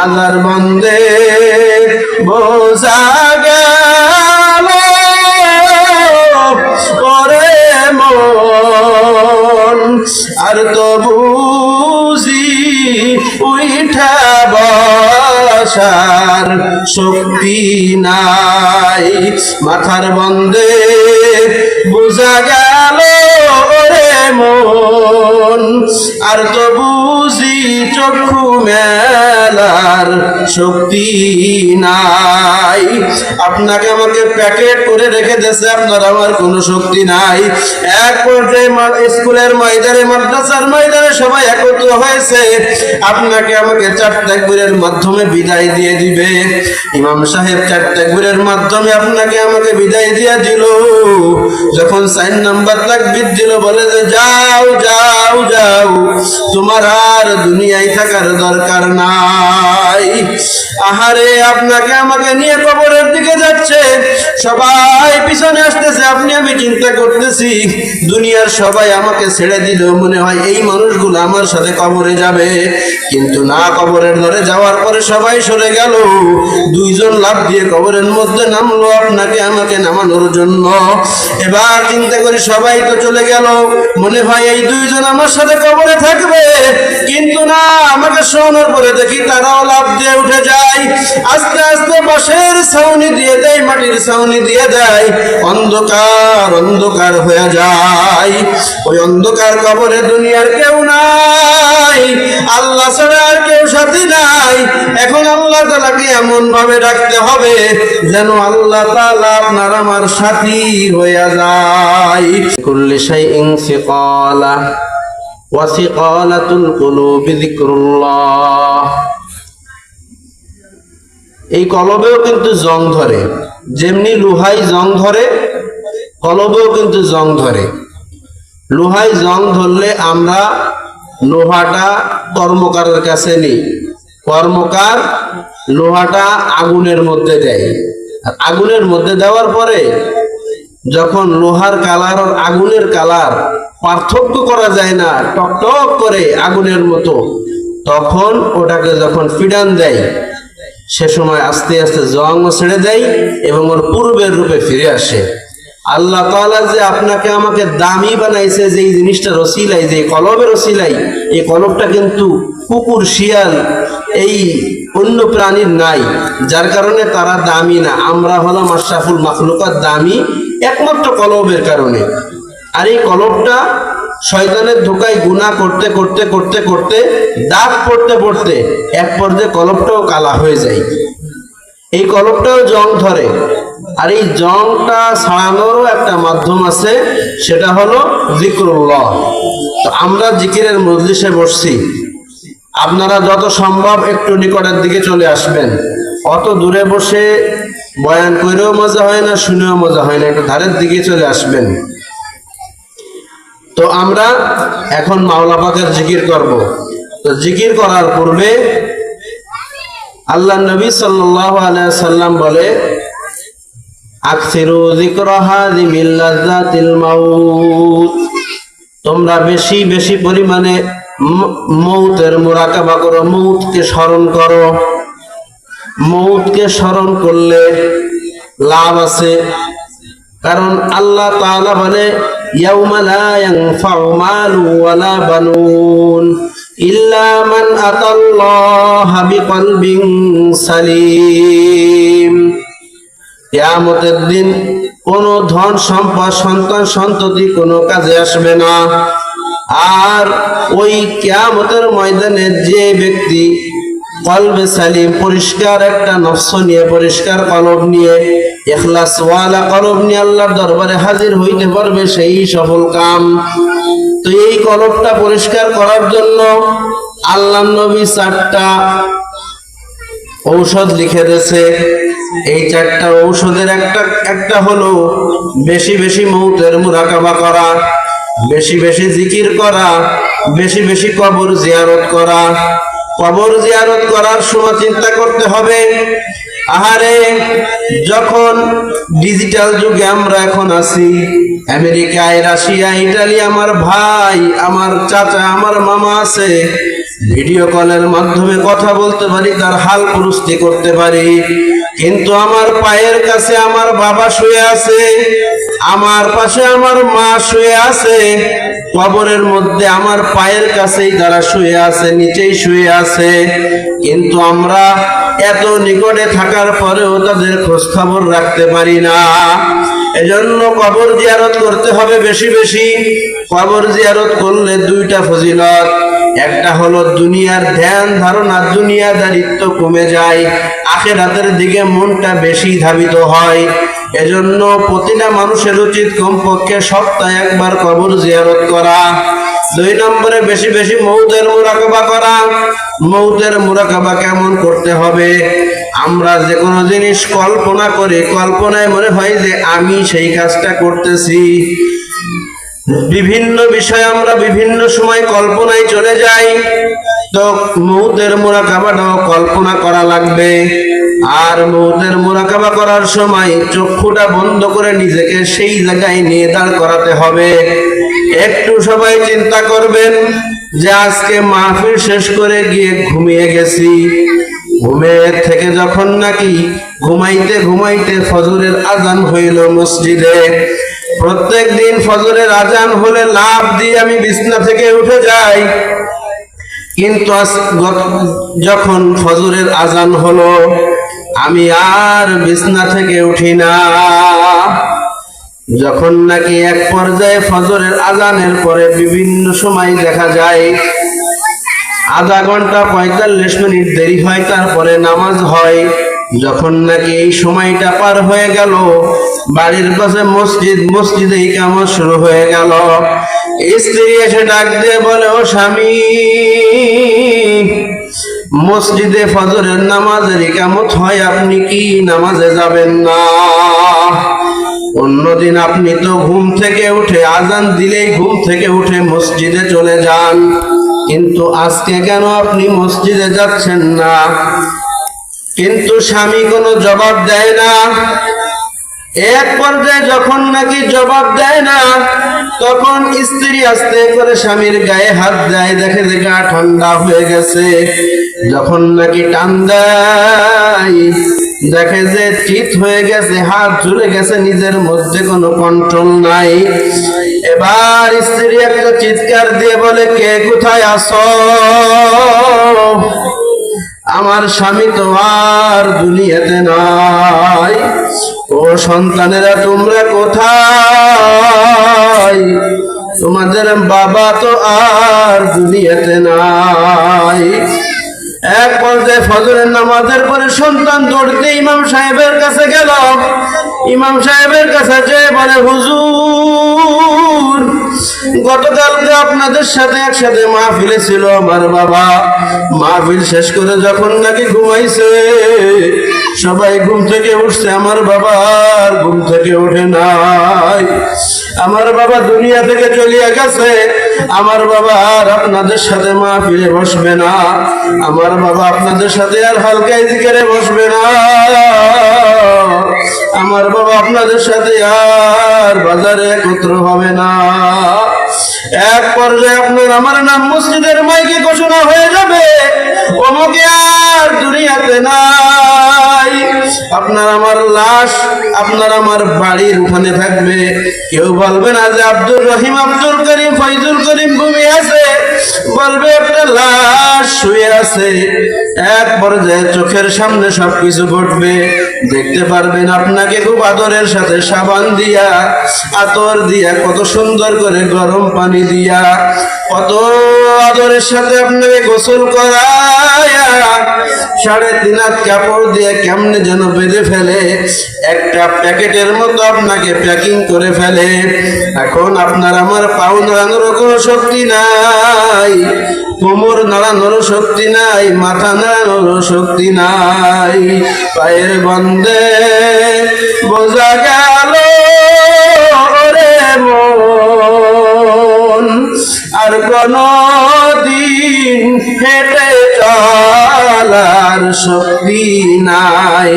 হাজার বন্দে বোঝা গেল ওরে মন, আর তো বুঝি উঠা বসার শক্তি নাই। মাথার বন্দে বোঝা গেল ওরে মন, আর তো বুঝি চক্ষু মেলার শক্তি নাই। আপনাকে আমাকে প্যাকেট করে রেখে দিয়েছে, আপনার আমার কোনো শক্তি নাই। এক পর্যায়ে স্কুলের ময়দানে, মাদ্রাসার ময়দানে সবাই একত্র হয়েছে, আপনাকে আমাকে 4 তাকবীরের মাধ্যমে বিদায় দিয়ে দিবে। ইমাম সাহেব 4 তাকবীরের মাধ্যমে আপনাকে আমাকে বিদায় দিয়ে দিল। যখন 4 নাম্বার তাকবীর দিল, বলে যে যাও যাও যাও, তোমার আর দুনিয়ায় থাকার দরকার নাই। আহারে, আপনাকে আমাকে নিয়ে কবরের দিকে যাচ্ছে, সবাই পিছনে আসতেছে, আপনি আমি চিন্তা করতেছি দুনিয়ার সবাই আমাকে ছেড়ে দিল, মনে হয় এই মানুষগুলো আমার সাথে কবরে যাবে। কিন্তু না, কবরের ধরে যাওয়ার পরে সবাই সরে গেল। 2 জন লাফ দিয়ে কবরের মধ্যে নামলো আপনাকে আমাকে নামানোর জন্য। এবার চিন্তা করি সবাই তো চলে গেল, মনে হয় এই 2 জন আমার সাথে কবরে থাকবে। কিন্তু না, আমাকে শোনার পরে দেখি তারাও লাফ দিয়ে উঠে যায়। আস্তে আস্তে বাঁশের ছাউনি দিয়ে দেয়, মাটির ছাউনি দিয়ে দেয়, অন্ধকার অন্ধকার হয়ে যায়। ওই অন্ধকার কবরে দুনিয়ার কেউ নাই, আল্লাহ ছাড়া আর কেউ সাথী নাই। এখন আল্লাহ তাআলাকে এমন ভাবে ডাকতে হবে যেন আল্লাহ তাআলা আপনার আমার সাথী হয়ে যায়। কুল্লি শাইইন সিকালা ওয়া সিকালাতুল কুলুবি যিকরুল্লাহ। এই কলবেও কিন্তু জং ধরে, যেমনি লোহাই জং ধরে, কলবেও কিন্তু জং ধরে। লোহাই জং ধরলে আমরা লোহাটা কর্মকারের কাছে নিই, কর্মকার লোহাটা আগুনের মধ্যে দেয়। আর আগুনের মধ্যে দেওয়ার পরে যখন লোহার কালার আর আগুনের কালার পার্থক্য করা যায় না, টকটক করে আগুনের মতো, তখন ওটাকে যখন ফিডান দেয়, সে সময় আস্তে আস্তে জং ছেড়ে দেয় এবং ওর পূর্বের রূপে ফিরে আসে। আল্লাহ তাআলা যে আপনাকে আমাকে দামি বানাইছে, যে এই জিনিসটার ওসিলায়, যে কলবের ওসিলায়, এই কলবটা কিন্তু কুকুর, শিয়াল, এই অন্য প্রাণীর নাই, যার কারণে তারা দামি না। আমরা হলাম আশরাফুল মাখলুকাত, দামি একমাত্র কলবের কারণে। আর এই কলবটা শয়তানের ধোঁকায় গুনাহ করতে করতে করতে করতে, দাগ পড়তে পড়তে এক পর্যায়ে কলবটাও কালা হয়ে যায়। এই কলবটাও জং ধরে। আর এই জংটা ছাড়ানোরও একটা মাধ্যম আছে, সেটা হলো যিকরুল্লাহ। তো আমরা জিকিরের মজলিসে বসছি, আপনারা যত সম্ভব একটু নিকটের দিকে চলে আসবেন। অত দূরে বসে বয়ান করেও মজা হয় না, শুনেও মজা হয় না, একটু ধারের দিকে চলে আসবেন। তো আমরা এখন মাওলা পাকের জিকির করব। তো জিকির করার পূর্বে আল্লাহ নবী সাল্লাল্লাহু আলাইহি সাল্লাম বলে, আকসিরু যিকরা হাযিমিল লাযাতিল মাউত। তোমরা বেশি বেশি পরিমাণে মৌতের মুরাকাবা করো, মৌতকে স্মরণ করো। মৌতকে স্মরণ করলে লাভ আছে, কারণ আল্লাহ তাআলা বলে, ইয়াউমা লা ইয়ানফাউ মালু ওয়ালা বানুন ইল্লা মান আতাল্লাহা বিকলবিন সালিম। কিয়ামতের দিন কোনো ধন সম্পদ, সন্তান সন্ততি কোনো কাজে আসবে না। আর ওই কিয়ামতের ময়দানে যে ব্যক্তি কলবে সালিম, পরিষ্কার একটা নফস নিয়ে, পরিষ্কার কলব নিয়ে, ইখলাস ওয়ালা কলব নিয়ে আল্লাহর দরবারে হাজির হইতে পারবে, সেই সফল কাম। তো এই কলবটা পরিষ্কার করার জন্য আল্লাহ নবী 4টা ঔষধ লিখে দিয়েছে। এই 4টা ঔষধের একটা হলো বেশি বেশি মৌতের মুরাকাবা করা, বেশি বেশি জিকির করা, বেশি বেশি কবর জিয়ারত করা। কবর জিয়ারত করার সময় চিন্তা করতে হবে, আহারে যখন ডিজিটাল যুগে আমরা এখন আছি, আমেরিকায়, রাশিয়া, ইটালি, আমার ভাই, আমার চাচা, আমার মামা আছে, ভিডিও কলের মাধ্যমে কথা বলতে পারি, তার হাল পুরস্তি করতে পারি। কিন্তু আমার পায়ের কাছে আমার বাবা শুয়ে আছে, আমার পাশে আমার মা শুয়ে আছে, কবরের মধ্যে আমার পায়ের কাছেই তারা শুয়ে আছে, নিচেই শুয়ে আছে, কিন্তু আমরা এত নিকটে থাকার পরেও তাদের খোঁজ খবর রাখতে পারি না। এজন্য কবর জিয়ারত করতে হবে বেশি বেশি। কবর জিয়ারত করলে দুইটা ফজিলত, একটা হলো দুনিয়ার ধ্যান ধারণা, দুনিয়াদারিত্ব কমে যায়, আখিরাতের দিকে মনটা বেশি ধাবিত হয়। এজন্য প্রতিটা মানুষের উচিত কমপক্ষে সপ্তাহে একবার কবর জিয়ারত করা। 2 নম্বরে বেশি বেশি মউতের মুরাকাবা করা। মউতের মুরাকাবা কেমন করতে হবে? আমরা যে কোনো জিনিস কল্পনা করি, কল্পনায় মনে হয় যে আমি সেই কাজটা করতেছি। বিভিন্ন বিষয় আমরা বিভিন্ন সময় কল্পনায় চলে যাই, তো মউতের মুরাকাবাটাও কল্পনা করা লাগবে। আর মউতের মুরাকাবা করার সময় চক্ষুটা বন্ধ করে নিজেকে সেই জায়গায় নিয়ে দাঁড় করাতে হবে। একটু সবাই চিন্তা করবেন যে আজকে মাহফিল শেষ করে গিয়ে ঘুমিয়ে গেছি, ঘুমের থেকে যখন নাকি ঘুমাইতে ঘুমাইতে ফজরের আজান হইল মসজিদে, প্রত্যেক দিন ফজরের আজান হলে লাফ দিয়ে আমি বিছনা থেকে উঠে যাই, কিন্তু যখন ফজরের আজান হলো আমি আর বিছনা থেকে উঠি না। যখন নাকি এক পর্যায়ে ফজরের আজানের পরে বিভিন্ন সময় দেখা যায় আধা ঘন্টা 45 মিনিট দেরি হয়, তারপরে নামাজ হয়। যখন নাকি এই সময়টা পার হয়ে গেল, বাড়ির পাশে মসজিদ, মসজিদে ইকামত শুরু হয়ে গেল। স্ত্রী এসে ডাক দিয়ে বলে, ও স্বামী, মসজিদে ফজরের নামাজের ইকামত হয়, আপনি কি নামাজে যাবেন না? অন্যদিন আপনি তো ঘুম থেকে উঠে আজান দিলেই ঘুম থেকে উঠে মসজিদে চলে যান, কিন্তু আজকে কেন আপনি মসজিদে যাচ্ছেন না? কিন্তু স্বামী কোনো জবাব দেয় না। এক পর্যায়ে যখন নাকি জবাব দেয় না, তখন স্ত্রী আস্তে করে স্বামীর গায়ে হাত দেয়, দেখে যে গা ঠান্ডা হয়ে গেছে। যখন নাকি টান দেয়, দেখে যে চিত হয়ে গেছে, হাত ঝুলে গেছে, নিজের মধ্যে কোনো কন্ট্রোল নাই। এবার স্ত্রী একটা চিৎকার দিয়ে বলে, কে কোথায় আছো? আমার স্বামী তো আর দুনিয়াতে নাই। ও সন্তানেরা, তোমরা কোথায়? তোমাদের বাবা তো আর দুনিয়াতে নাই। এক পর্যায়ে ফজরের নামাজের পরে সন্তান দৌড়তে ইমাম সাহেবের কাছে গেল। ইমাম সাহেবের কাছে যেয়ে বলে, হুজুর, গতকালকে আপনাদের সাথে একসাথে মাহফিলে ছিল আমার বাবা। মাহফিল শেষ করে যখন নাকি ঘুমাইছে, সবাই ঘুম থেকে উঠছে, আমার বাবা আর ঘুম থেকে ওঠে নাই। আমার বাবা দুনিয়া থেকে চলিয়া গেছে। আমার বাবা আর আপনাদের সাথে মাহফিলে বসবে না। আমার বাবা আপনাদের সাথে আর হালকা জিকিরে বসবে না। আমার বাবা আপনাদের সাথে আর বাজারে একত্র হবে না। এক পর্যায়ে আপনার আমার নাম মসজিদের মাইকে ঘোষণা হয়ে যাবে, অমুকে আর দুনিয়াতে নাই। আপনার আমার লাশ আপনার আমার বাড়ির উঠানে থাকবে। কেউ বলবে না যে আব্দুর রহিম, আব্দুল করিম, ফয়জুল করিম ঘুমিয়ে আছে, বলবে একটা লাশ শুয়ে আছে। এক পর্যায়ে চোখের সামনে সবকিছু ঘটবে, দেখতে পারবেন আপনাকে খুব আদরের সাথে সাবান দিয়া, আতর দিয়া, কত সুন্দর করে গরম পানি দিয়া, কত আদরের সাথে আপনাকে গোসল করায়া 3.5 হাত কাপড় দিয়ে কেমনে যেন বেঁধে ফেলে, একটা প্যাকেটের মতো আপনাকে প্যাকিং করে ফেলে। এখন আপনার আমার পাও নাড়ানোর কোনো শক্তি নাই, কোমর নাড়ানোর শক্তি নাই, মাথা নাড়ানোর শক্তি নাই। পায়ের গন্ধে বোঝা গেল রে মন আর কোনদিন হেঁটে চলার শক্তি নাই।